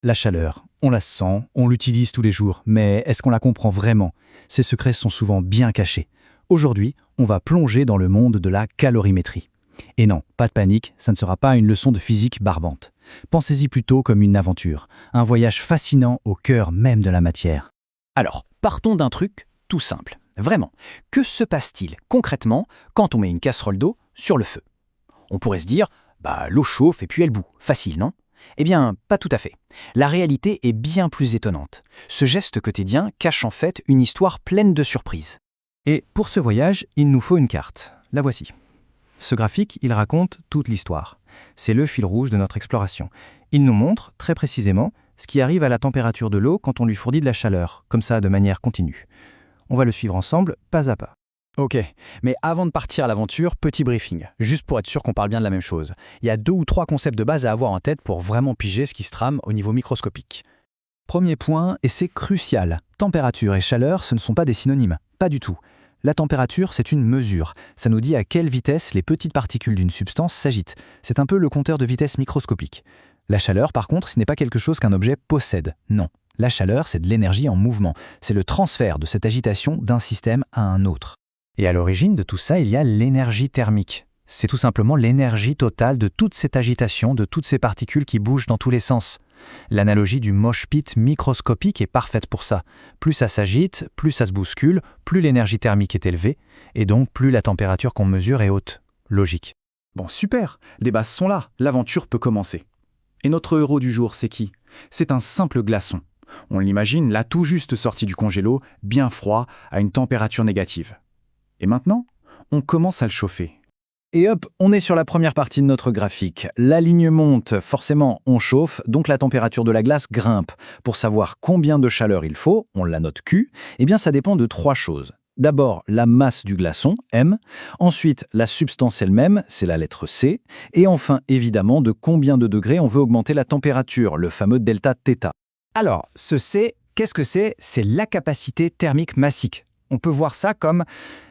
La chaleur, on la sent, on l'utilise tous les jours, mais est-ce qu'on la comprend vraiment? Ses secrets sont souvent bien cachés. Aujourd'hui, on va plonger dans le monde de la calorimétrie. Et non, pas de panique, ça ne sera pas une leçon de physique barbante. Pensez-y plutôt comme une aventure, un voyage fascinant au cœur même de la matière. Alors, partons d'un truc tout simple. Vraiment, que se passe-t-il concrètement quand on met une casserole d'eau sur le feu? On pourrait se dire, l'eau chauffe et puis elle bout. Facile, non? Eh bien, pas tout à fait. La réalité est bien plus étonnante. Ce geste quotidien cache en fait une histoire pleine de surprises. Et pour ce voyage, il nous faut une carte. La voici. Ce graphique, il raconte toute l'histoire. C'est le fil rouge de notre exploration. Il nous montre, très précisément, ce qui arrive à la température de l'eau quand on lui fournit de la chaleur, comme ça de manière continue. On va le suivre ensemble, pas à pas. Ok, mais avant de partir à l'aventure, petit briefing, juste pour être sûr qu'on parle bien de la même chose. Il y a 2 ou 3 concepts de base à avoir en tête pour vraiment piger ce qui se trame au niveau microscopique. Premier point, et c'est crucial, température et chaleur, ce ne sont pas des synonymes, pas du tout. La température, c'est une mesure. Ça nous dit à quelle vitesse les petites particules d'une substance s'agitent. C'est un peu le compteur de vitesse microscopique. La chaleur, par contre, ce n'est pas quelque chose qu'un objet possède. Non. La chaleur, c'est de l'énergie en mouvement. C'est le transfert de cette agitation d'un système à un autre. Et à l'origine de tout ça, il y a l'énergie thermique. C'est tout simplement l'énergie totale de toute cette agitation, de toutes ces particules qui bougent dans tous les sens. L'analogie du mosh pit microscopique est parfaite pour ça. Plus ça s'agite, plus ça se bouscule, plus l'énergie thermique est élevée, et donc plus la température qu'on mesure est haute. Logique. Bon, super, les bases sont là, l'aventure peut commencer. Et notre héros du jour, c'est qui? C'est un simple glaçon. On l'imagine là tout juste sorti du congélo, bien froid, à une température négative. Et maintenant, on commence à le chauffer. Et hop, on est sur la première partie de notre graphique. La ligne monte, forcément on chauffe, donc la température de la glace grimpe. Pour savoir combien de chaleur il faut, on la note Q, eh bien ça dépend de 3 choses. D'abord, la masse du glaçon, M, ensuite la substance elle-même, c'est la lettre C, et enfin, évidemment, de combien de degrés on veut augmenter la température, le fameux delta θ. Alors, ce C, qu'est-ce que c'est? C'est la capacité thermique massique. On peut voir ça comme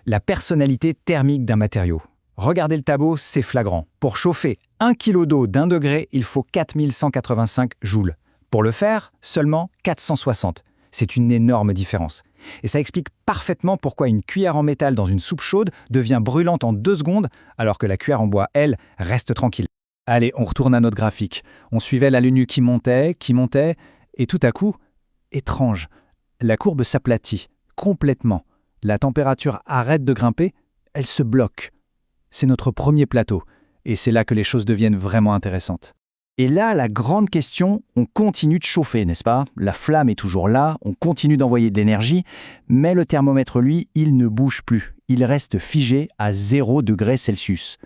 la personnalité thermique d'un matériau. Regardez le tableau, c'est flagrant. Pour chauffer 1 kg d'eau d'1 degré, il faut 4185 joules. Pour le faire, seulement 460. C'est une énorme différence. Et ça explique parfaitement pourquoi une cuillère en métal dans une soupe chaude devient brûlante en 2 secondes, alors que la cuillère en bois, elle, reste tranquille. Allez, on retourne à notre graphique. On suivait la ligne qui montait, et tout à coup, étrange, la courbe s'aplatit complètement. La température arrête de grimper, elle se bloque. C'est notre premier plateau, et c'est là que les choses deviennent vraiment intéressantes. Et là, la grande question, on continue de chauffer, n'est-ce pas? La flamme est toujours là, on continue d'envoyer de l'énergie, mais le thermomètre, lui, il ne bouge plus. Il reste figé à 0 degré Celsius.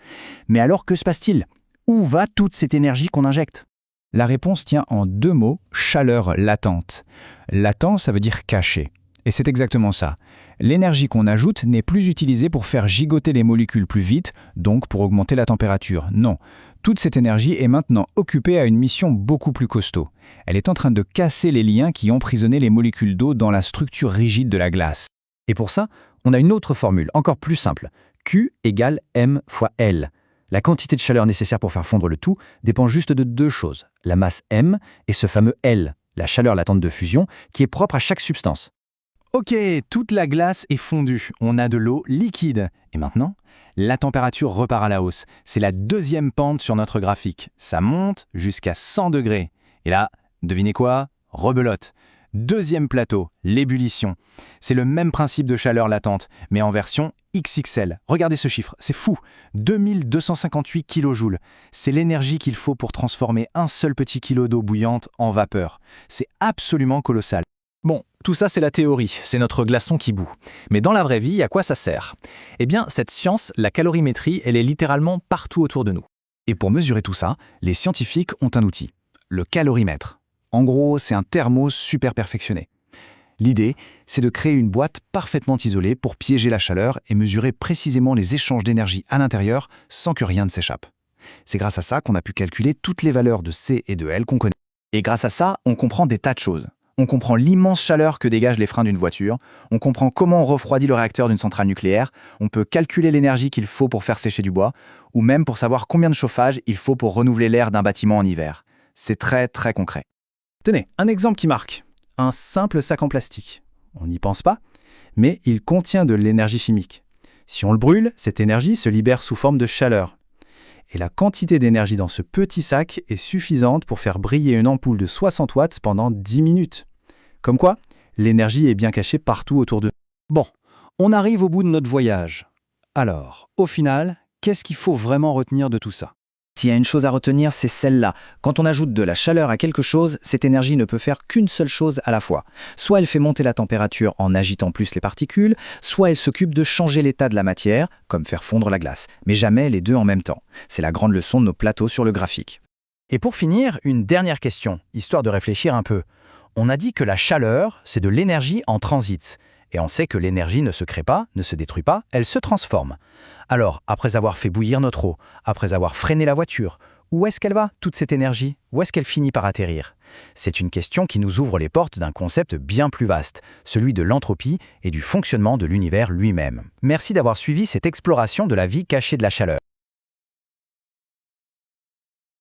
Mais alors, que se passe-t-il? Où va toute cette énergie qu'on injecte? La réponse tient en 2 mots, chaleur latente. Latent, ça veut dire caché. Et c'est exactement ça. L'énergie qu'on ajoute n'est plus utilisée pour faire gigoter les molécules plus vite, donc pour augmenter la température. Non, toute cette énergie est maintenant occupée à une mission beaucoup plus costaud. Elle est en train de casser les liens qui emprisonnaient les molécules d'eau dans la structure rigide de la glace. Et pour ça, on a une autre formule, encore plus simple. Q égale M fois L. La quantité de chaleur nécessaire pour faire fondre le tout dépend juste de 2 choses. La masse M et ce fameux L, la chaleur latente de fusion, qui est propre à chaque substance. Ok, toute la glace est fondue, on a de l'eau liquide. Et maintenant, la température repart à la hausse. C'est la 2e pente sur notre graphique. Ça monte jusqu'à 100 degrés. Et là, devinez quoi? Rebelote. 2e plateau, l'ébullition. C'est le même principe de chaleur latente, mais en version XXL. Regardez ce chiffre, c'est fou. 2258 kJ. C'est l'énergie qu'il faut pour transformer un seul petit kilo d'eau bouillante en vapeur. C'est absolument colossal. Bon, tout ça c'est la théorie, c'est notre glaçon qui bout. Mais dans la vraie vie, à quoi ça sert? Eh bien, cette science, la calorimétrie, elle est littéralement partout autour de nous. Et pour mesurer tout ça, les scientifiques ont un outil, le calorimètre. En gros, c'est un thermos super perfectionné. L'idée, c'est de créer une boîte parfaitement isolée pour piéger la chaleur et mesurer précisément les échanges d'énergie à l'intérieur sans que rien ne s'échappe. C'est grâce à ça qu'on a pu calculer toutes les valeurs de C et de L qu'on connaît. Et grâce à ça, on comprend des tas de choses. On comprend l'immense chaleur que dégagent les freins d'une voiture, on comprend comment on refroidit le réacteur d'une centrale nucléaire, on peut calculer l'énergie qu'il faut pour faire sécher du bois, ou même pour savoir combien de chauffage il faut pour renouveler l'air d'un bâtiment en hiver. C'est très très concret. Tenez, un exemple qui marque. Un simple sac en plastique. On n'y pense pas, mais il contient de l'énergie chimique. Si on le brûle, cette énergie se libère sous forme de chaleur. Et la quantité d'énergie dans ce petit sac est suffisante pour faire briller une ampoule de 60 watts pendant 10 minutes. Comme quoi, l'énergie est bien cachée partout autour de nous. Bon, on arrive au bout de notre voyage. Alors, au final, qu'est-ce qu'il faut vraiment retenir de tout ça? S'il y a une chose à retenir, c'est celle-là. Quand on ajoute de la chaleur à quelque chose, cette énergie ne peut faire qu'une seule chose à la fois. Soit elle fait monter la température en agitant plus les particules, soit elle s'occupe de changer l'état de la matière, comme faire fondre la glace. Mais jamais les deux en même temps. C'est la grande leçon de nos plateaux sur le graphique. Et pour finir, une dernière question, histoire de réfléchir un peu. On a dit que la chaleur, c'est de l'énergie en transit. Et on sait que l'énergie ne se crée pas, ne se détruit pas, elle se transforme. Alors, après avoir fait bouillir notre eau, après avoir freiné la voiture, où est-ce qu'elle va, toute cette énergie? Où est-ce qu'elle finit par atterrir? C'est une question qui nous ouvre les portes d'un concept bien plus vaste, celui de l'entropie et du fonctionnement de l'univers lui-même. Merci d'avoir suivi cette exploration de la vie cachée de la chaleur.